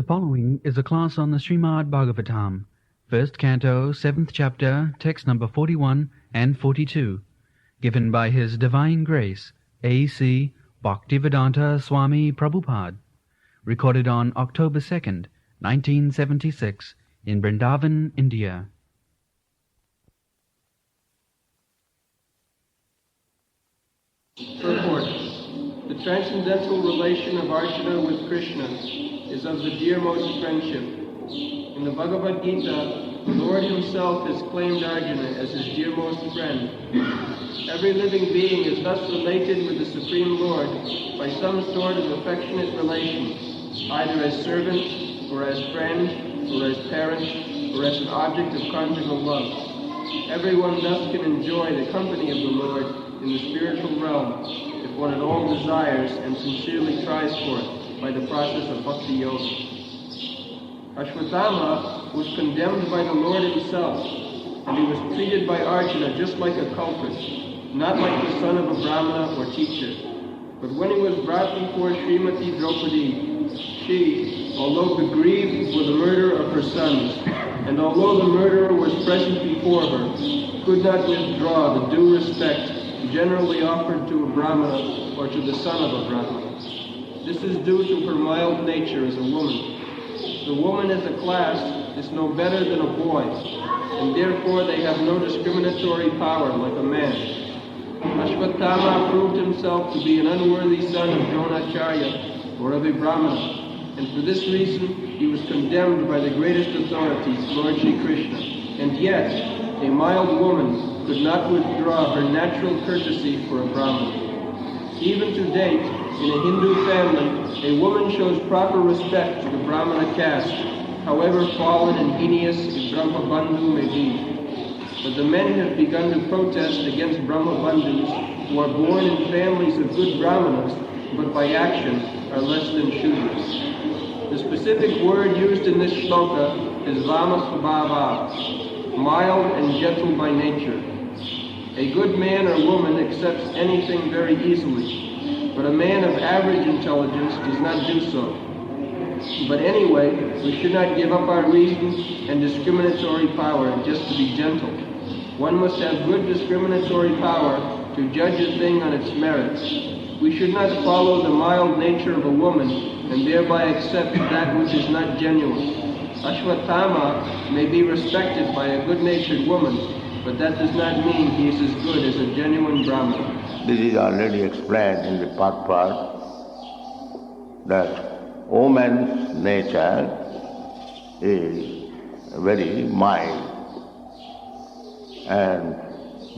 following is a class on the Srimad Bhagavatam, first canto, 7th chapter, text number 41 and 42, given by His Divine Grace, A.C. Bhaktivedanta Swami Prabhupada, recorded on October 2nd, 1976, in Vrindavan, India. Purport. The transcendental relation of Arjuna with Krishna is of the dearmost friendship. In the Bhagavad Gita, the Lord Himself has claimed Arjuna as His dearmost friend. Every living being is thus related with the Supreme Lord by some sort of affectionate relation, either as servant, or as friend, or as parent, or as an object of conjugal love. Everyone thus can enjoy the company of the Lord in the spiritual realm, if one at all desires and sincerely tries for it by the process of bhakti yoga. Ashwatthama was condemned by the Lord Himself, and he was treated by Arjuna just like a culprit, not like the son of a brahmana or teacher. But when he was brought before Srimati Draupadi, she, although aggrieved for the murder of her sons, and although the murderer was present before her, could not withdraw the due respect generally offered to a brahmana or to the son of a brahmana. This is due to her mild nature as a woman. The woman as a class is no better than a boy, and therefore they have no discriminatory power like a man. Ashwatthama proved himself to be an unworthy son of Dronacharya or of a brahmana, and for this reason he was condemned by the greatest authorities, Lord Shri Krishna. And yet, a mild woman could not withdraw her natural courtesy for a brahmana. Even to date, in a Hindu family, a woman shows proper respect to the brahmana caste, however fallen and heinous a Brahmabandhu may be. But the men have begun to protest against Brahmabandhus who are born in families of good brahmanas, but by action are less than Shudras. The specific word used in this shloka is Vamasvabhava, mild and gentle by nature. A good man or woman accepts anything very easily, but a man of average intelligence does not do so. But anyway, we should not give up our reason and discriminatory power just to be gentle. One must have good discriminatory power to judge a thing on its merits. We should not follow the mild nature of a woman and thereby accept that which is not genuine. Ashwatthama may be respected by a good-natured woman, but that does not mean he is as good as a genuine brahmana. This is already explained in the part that woman's nature is very mild and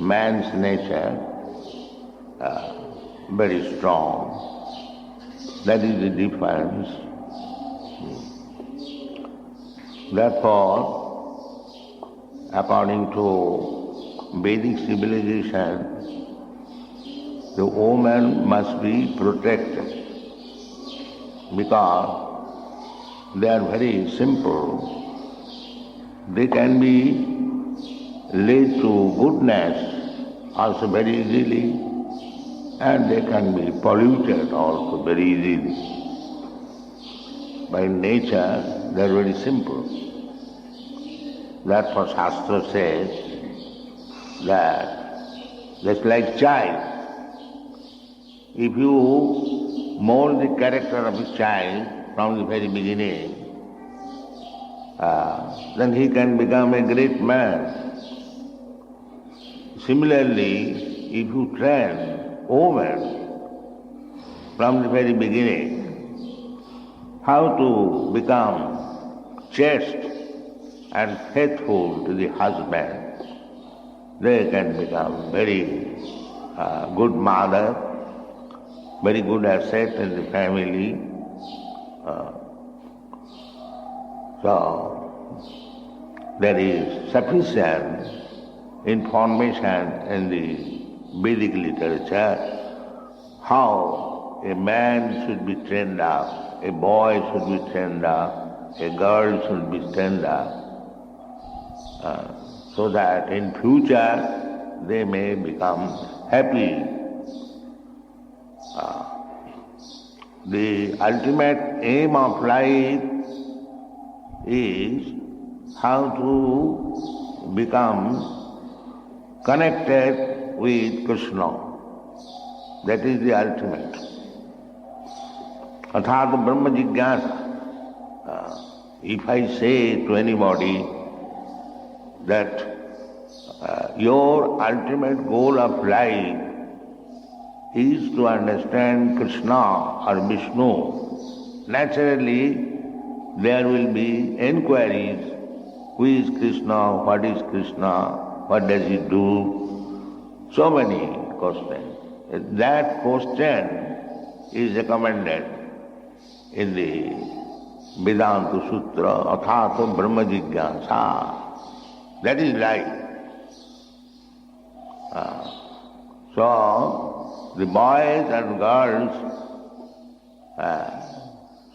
man's nature very strong. That is the difference. Therefore, according to Vedic civilization, the woman must be protected because they are very simple. They can be led to goodness also very easily, and they can be polluted also very easily. By nature, they are very simple. Therefore, Shastra says that just like child, if you mold the character of a child from the very beginning, then he can become a great man. Similarly, if you train woman from the very beginning how to become chaste and faithful to the husband, they can become very good mother, very good asset in the family. So there is sufficient information in the Vedic literature how a man should be trained up, a boy should be trained up, a girl should be trained up, so that in future they may become happy. The ultimate aim of life is how to become connected with Krishna. That is the ultimate. Athāta Brahma Jigyasa. If I say to anybody that your ultimate goal of life is to understand Krishna or Vishnu, naturally there will be inquiries, who is Krishna, what is Krishna, what does he do, so many questions. That question is recommended in the Vedanta Sutra, Athāta Brahma Jigyasa. That is life. So, the boys and girls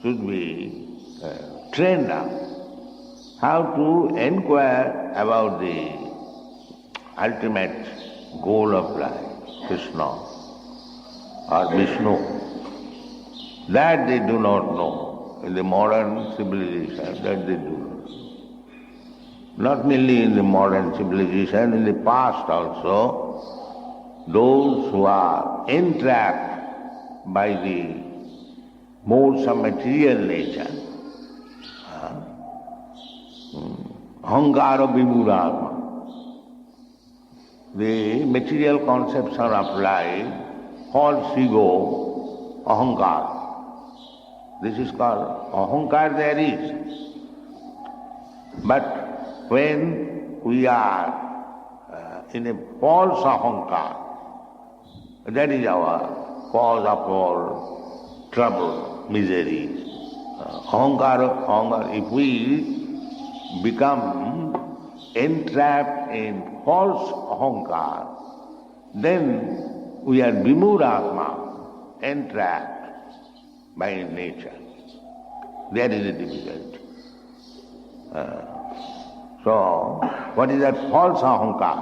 should be trained up how to inquire about the ultimate goal of life, Krishna or Vishnu. That they do not know. In the modern civilization, that they do not. Not merely in the modern civilization, in the past also, those who are entrapped by the modes of material nature, ahankara vimurātma, the material conception of life, false ego, ahankara. This is called ahankar there is. But when we are in a false ahankar, that is our cause of all trouble, misery. Ahankar, if we become entrapped in false ahankar, then we are vimurātma, entrapped by nature. That is the difficulty. So, what is that false ahankar?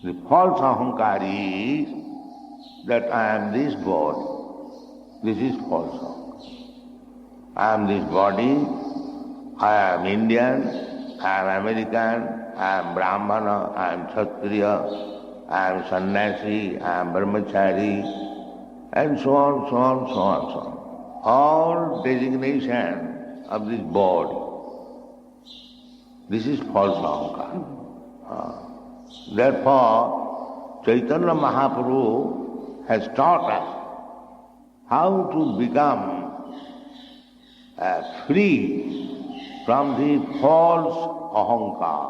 The false ahankar is that I am this body. This is false ahankar. I am this body, I am Indian, I am American, I am Brahmana, I am Kshatriya, I am Sannyasi, I am Brahmachari, and so on, so on, so on, so on. All designation of this body. This is false ahankar. Therefore, Chaitanya Mahaprabhu has taught us how to become free from the false ahankar.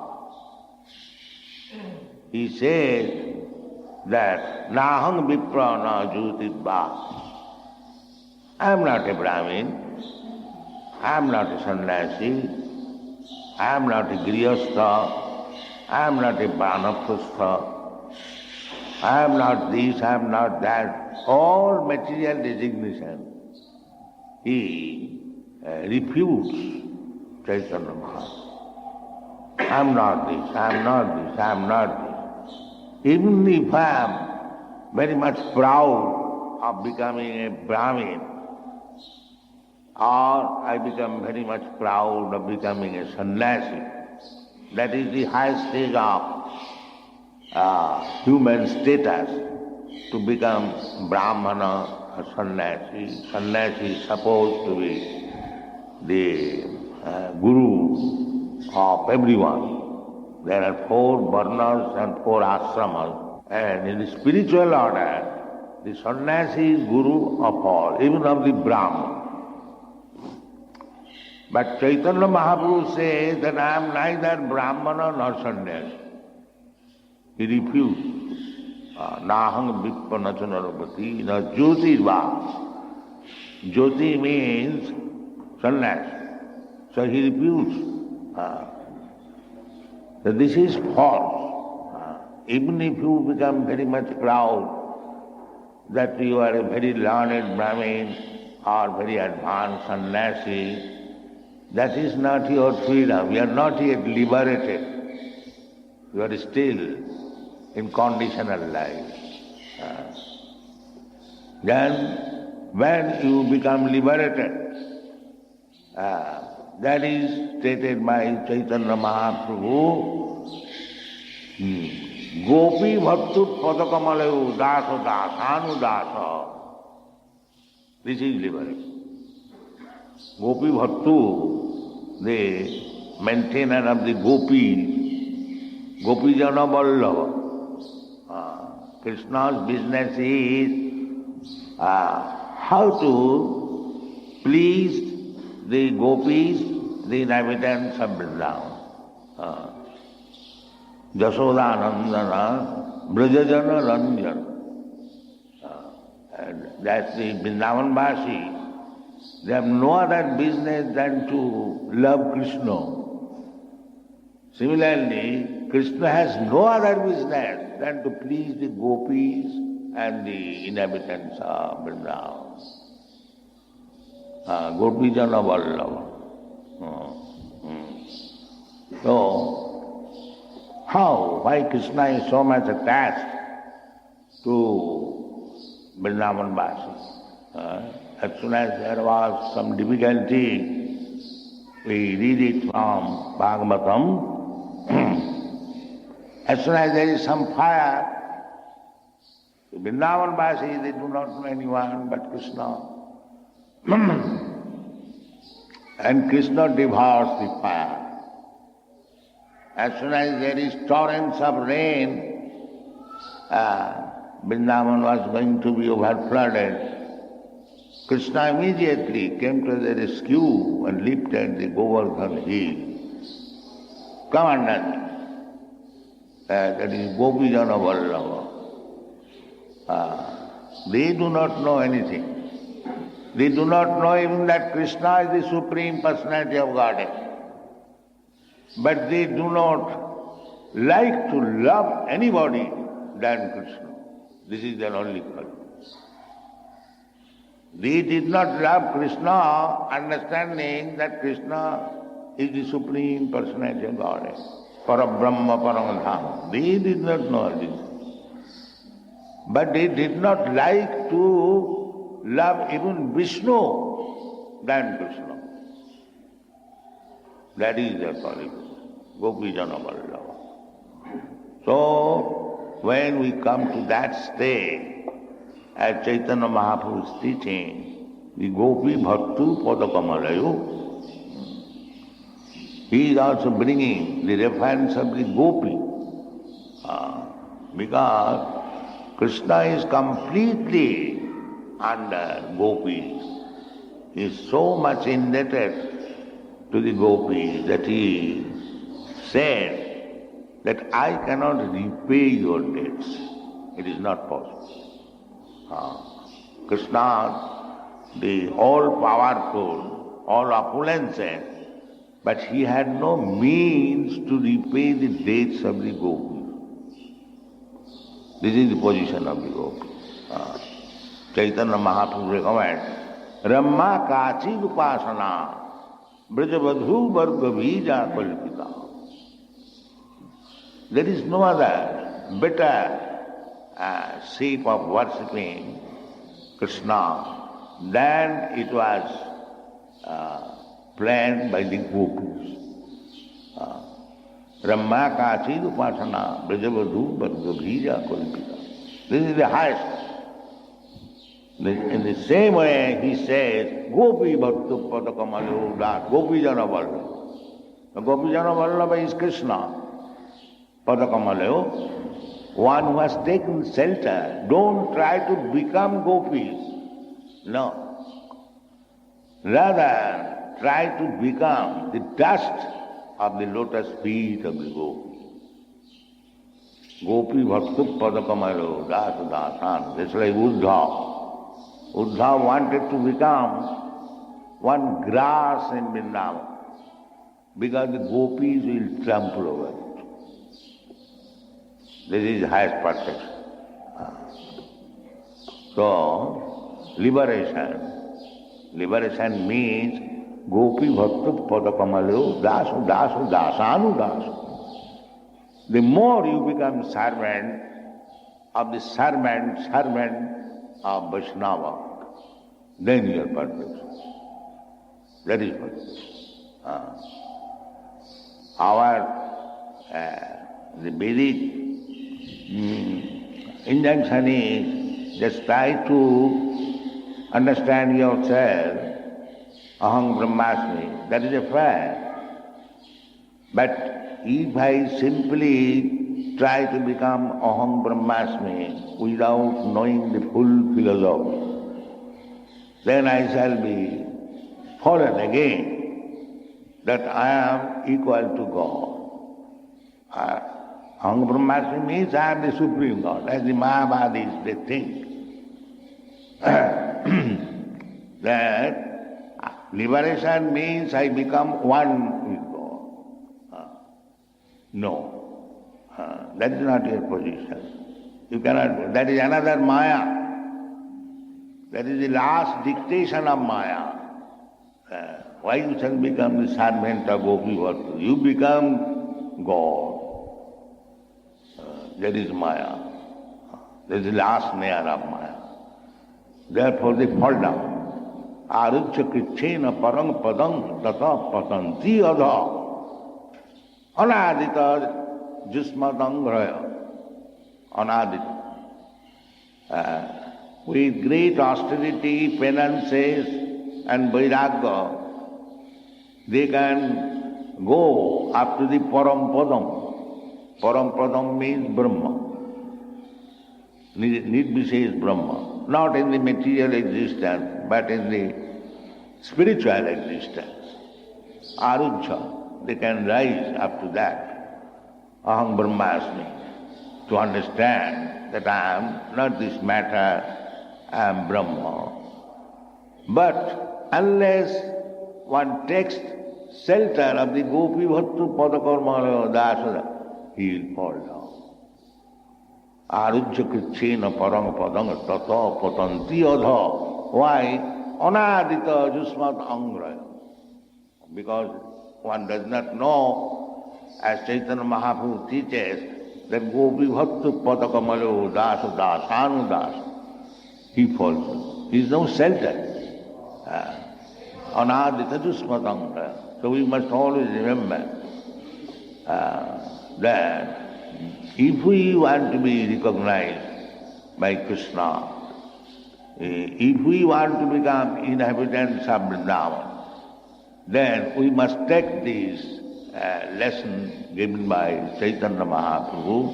He said that nahang vipra na jyotibba. I am not a Brahmin, I am not a sannyasi, I am not a grihastha, I am not a vanaprastha, I am not this, I am not that. All material designation he refutes Chaitanya Mahaprabhu. I am not this, I am not this, I am not this. Even if I am very much proud of becoming a Brahmin, or I become very much proud of becoming a sannyasi, that is the highest stage of human status, to become Brahmana or sannyasi. Sannyasi is supposed to be the guru of everyone. There are 4 varnas and 4 ashramas. And in the spiritual order, the sannyasi is guru of all, even of the Brahman. But Chaitanya Mahaprabhu says that I am neither Brahmana nor sannyasi. He refused. Nahang vippa nachanarapati na jyotirva. Jyoti means sannyasi. So he refused. So this is false. Even if you become very much proud that you are a very learned Brahmin or very advanced sannyasi, that is not your freedom. You are not yet liberated. You are still in conditional life. Then when you become liberated, That is stated by Chaitanya Mahaprabhu. Gopi bhattu padakamalayau dasa dasanu dasa. This is liberation. Gopi bhattu, the maintainer of the gopis, Gopijana Vallabha. Krishna's business is how to please the gopis, the inhabitants of Vrindavan. Jasodanandana, Brajajana Ranjan. That's the Vrindavan Vasi. They have no other business than to love Krishna. Similarly, Krishna has no other business than to please the gopis and the inhabitants of Vrindavan. Gopijana Vallabha. So, how? Why Krishna is so much attached to Vrindavan Vasi? As soon as there was some difficulty, we read it from Bhagavatam. As soon as there is some fire, the Vrindavan Vasi, they do not know anyone but Krishna. And Krishna devours the fire. As soon as there is torrents of rain, Vrindavan was going to be overflooded. Krishna immediately came to the rescue and lifted the Govardhan hill. Commandant. That is Gopijana Vallabha. They do not know anything. They do not know even that Krishna is the Supreme Personality of Godhead. But they do not like to love anybody than Krishna. This is their only quality. They did not love Krishna, understanding that Krishna is the Supreme Personality of Godhead. Parabrahma Paramadham. They did not know this. But they did not like to love even Vishnu than Krishna. That is their quality. Gopijana Vallabha. So, when we come to that state, as Chaitanya Mahaprabhu is teaching, the Gopi Bhattu Padakamalayu, he is also bringing the reference of the Gopi. Because Krishna is completely under gopis. He is so much indebted to the gopis that he said that I cannot repay your debts. It is not possible. Krishna, the all-powerful, all opulences, but he had no means to repay the debts of the gopis. This is the position of the gopis. Chaitanya Mahaprabhu recommends, Ramma Kachi Upasana, Brajavadhu Varga Bija Kalpita. There is no other better shape of worshipping Krishna than it was planned by the gopis. Ramma Kachi Upasana, Brajavadhu Varga Bija Kalpita. This is the highest. In the same way, he says, Gopi Bhattu Padakamalu Das, Gopijana Vallabha. The Gopijana Vallabha is Krishna. Padakamalu, one who has taken shelter. Don't try to become gopis. No. Rather, try to become the dust of the lotus feet of the gopis. Gopi Bhattu Padakamalu Das Dasan. That's like Uddhava. Uddhava wanted to become one grass in Vrindavan because the gopis will trample over it. This is highest perfection. So, liberation. Liberation means Gopi Bhattu Padakamalu Dasu Dasu Dasanu Dasu. The more you become servant of the servant of Vaishnava, then you are perfect. That is perfect. The Vedic injunction is just try to understand yourself, aham brahmasmi, that is a fact. But if I simply try to become aham brahmasmi without knowing the full philosophy, then I shall be fallen again, that I am equal to God. Aham brahmasmi means I am the Supreme God, as the Mayavadis they think. That liberation means I become one with God. No, that is not your position. You cannot, that is another Maya. That is the last dictation of Maya. Why you shall become the servant of Gopi Bhattu? You become God. That is Maya. That is the last layer of Maya. Therefore they fall down. Arujya krichena parang padang tata patanti adha. Anadita jusmadangraya. Anadita. With great austerity, penances and vairagya, they can go up to the param padam. Param padam means Brahma. Nirvishesh Brahma. Not in the material existence, but in the spiritual existence. Arujya, they can rise up to that. Aham Brahmasmi, to understand that I am not this matter, I am Brahma. But unless one takes shelter of the Gopi Bhattu Padakarma Dasada, he will fall down. Arujya krichena parang padang tata patanti adha. Why? Anadita jusmat angraya. Because one does not know, as Chaitanya Mahaprabhu teaches, that Gopi Bhattu Padakamalo Dasa Dasanu Das. He falls. He is no shelter. Anadita jusmat angraya. So we must always remember that if we want to be recognized by Krishna, if we want to become inhabitants of Vrindavan, then we must take this lesson given by Chaitanya Mahaprabhu,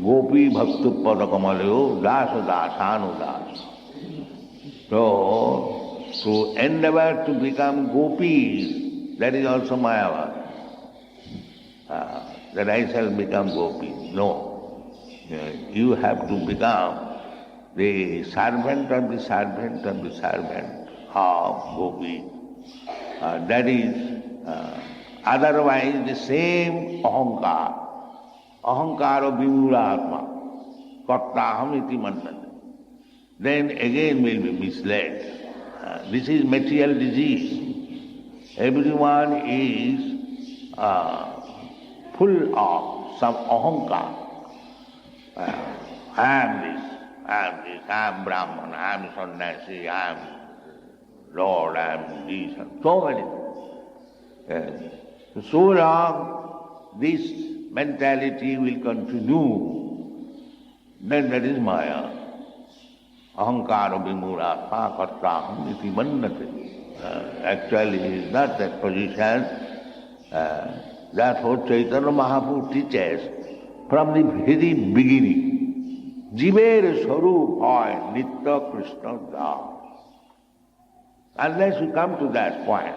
Gopi Bhaktu Padakamalayo Dasa Dasanu Das. So, to endeavor to become gopis, that is also Mayavad. That I shall become gopi. No. You have to become the servant of the servant of the servant of gopi. That is, otherwise the same ahankara, ahankara vimuratma, kartaham iti mannati, then again will be misled. This is material disease. Everyone is full of some ahankara. I am this, I am Brahman, I am Sannyasi, I am Lord, I am this, and so many things. So long this mentality will continue, then that is Maya. Ahankara vimuratma kartaham iti mannati. Actually he is not that position. Therefore Chaitanya Mahaprabhu teaches from the very beginning, Jiver Swarup hoy Nitya Krishna Das. Unless we come to that point,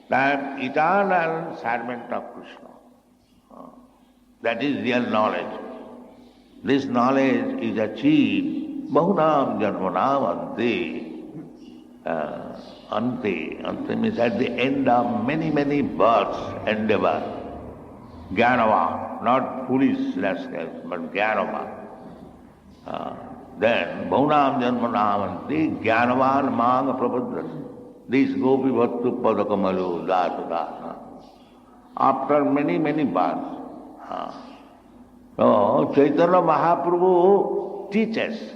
that I am eternal servant of Krishna. That is real knowledge. This knowledge is achieved Bahunam Janmanam Ante. Ante means at the end of many, many births endeavor. Jnanavan, not foolish rascals, but Jnanavan. Then Bahunam Janmanam Ante Jnanavan Manga Prapadras. This Gopi Bhattu Padakamalu Dasa Dasa. After many, many births. So Chaitanya Mahaprabhu teaches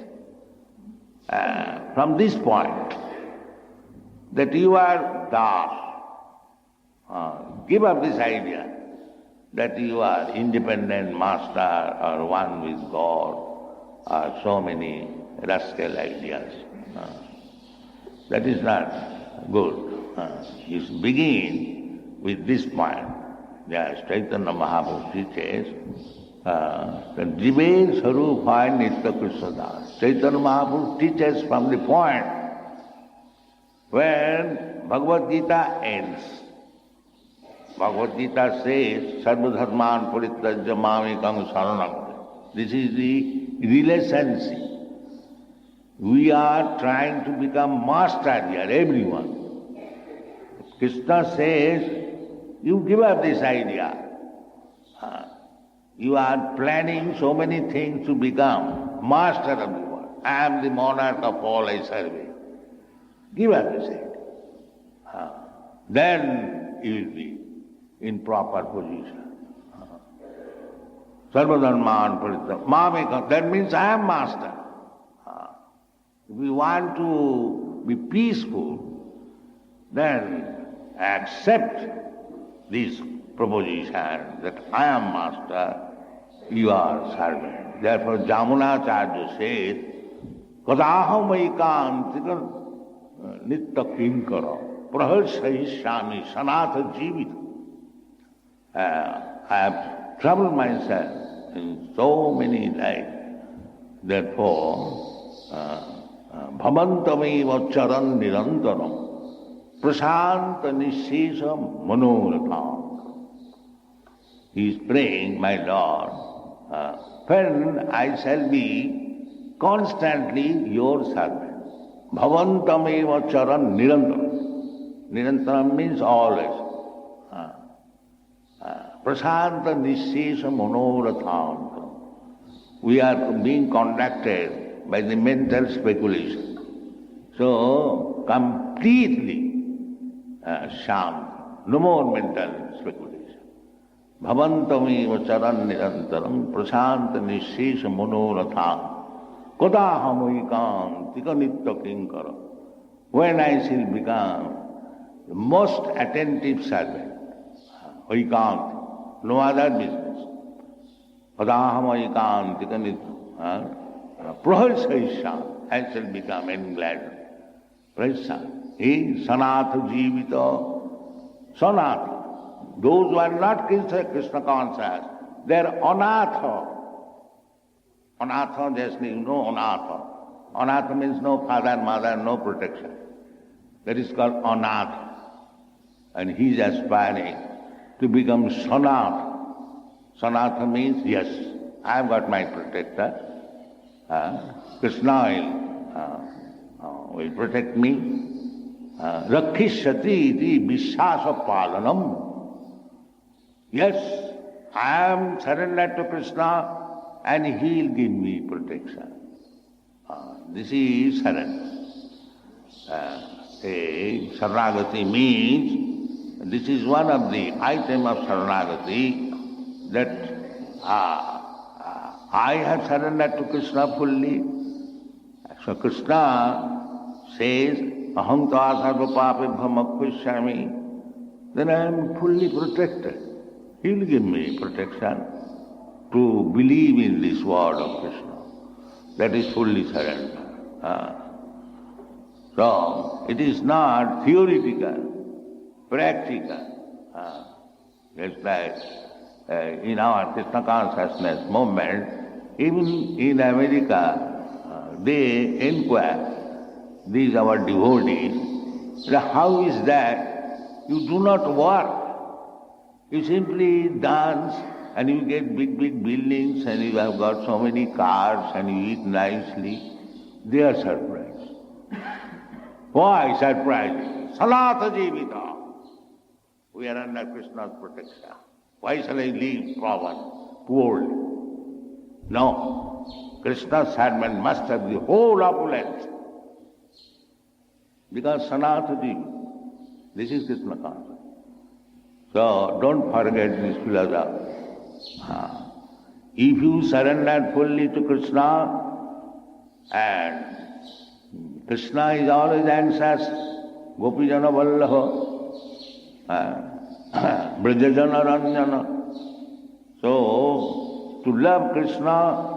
from this point that you are Das, Give up this idea that you are independent master or one with God or so many rascal ideas. That is not good. You begin with this point. Yes, Chaitanya Mahaprabhu teaches that Jive Sarupaya Nitya Krishna Das. Chaitanya Mahaprabhu teaches from the point when Bhagavad Gita ends. Bhagavad Gita says, Sarvadharman Parityajya Mamekam Saranam. This is the relationship. We are trying to become master here, everyone. Krishna says, you give up this idea. You are planning so many things to become master of the world. I am the monarch of all I serve. Give up this idea. Then you will be in proper position. Sarvadharman Parityajya Mamekam. That means I am master. If we want to be peaceful, then accept this proposition that I am master, you are servant. Therefore Jamunacharya says, Kadaham aikantika nitya kinkara praharsayishyami sanatha jivita. I have troubled myself in so many lives. Therefore, bhavantameva charan nirantaram prasanta nishesha manoratham. He is praying, my Lord, when I shall be constantly your servant. Bhavantameva charan nirantaram. Nirantaram means always. Prasanta nishesha manoratham. We are being conducted by the mental speculation. So, completely sham, no more mental speculation. Bhavantameva charan nirantaram prasanta nishesha manoratham kodaham aikantika nitya kinkara. When I shall become the most attentive servant, aikant, no other business. Kodaham aikantika nitya praharsayishyam, I shall become enlightened. Praharsayishyam. He sanatha jivita. Sanatha. Those who are not Krishna conscious, they are anatha. Anatha, just you know anatha. Anatha means no father, mother, no protection. That is called anatha. And he is aspiring to become sanatha. Sanatha means, yes, I have got my protector. Krishna will protect me. Rakhishyati iti vishwasa palanam. Yes, I am surrendered to Krishna and he will give me protection. This is surrender. Saranagati means, this is one of the items of Saranagati, that I have surrendered to Krishna fully. So Krishna says, Aham ta sarva papebham akvishyami. Then I am fully protected. He will give me protection to believe in this word of Krishna. That is fully surrender. So it is not theoretical, practical. Just like in our Krishna consciousness movement, even in America, they inquire, these our devotees, how is that you do not work? You simply dance and you get big, big buildings and you have got so many cars and you eat nicely. They are surprised. Why surprised? Sanatha jivita. We are under Krishna's protection. Why shall I live poorly? No. Krishna's servant must have the whole opulence. Because sanatha jivita. This is Krishna consciousness. So don't forget this philosophy. If you surrender fully to Krishna, and Krishna is always anxious, Gopijana Vallaha, Brajajana Ranjana. So, to love Krishna,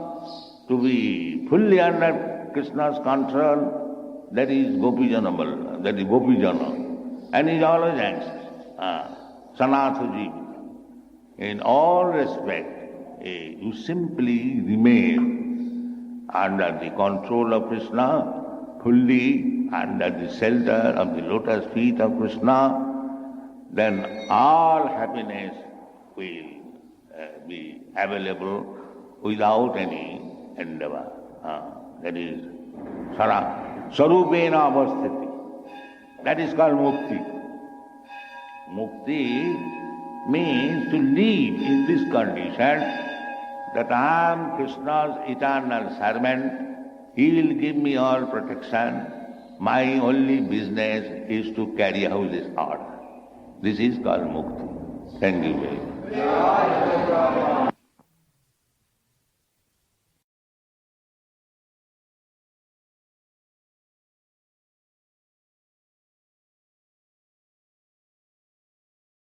to be fully under Krishna's control, that is Gopijanabal, that is Gopijana. And he is always anxious. Sanathaji. In all respect, you simply remain under the control of Krishna, fully under the shelter of the lotus feet of Krishna, then all happiness will be available without any endeavor. That is Sarupena Avasthiti. That is called Mukti. Mukti means to live in this condition that I am Krishna's eternal servant. He will give me all protection. My only business is to carry out this order. This is called Mukti. Thank you very much.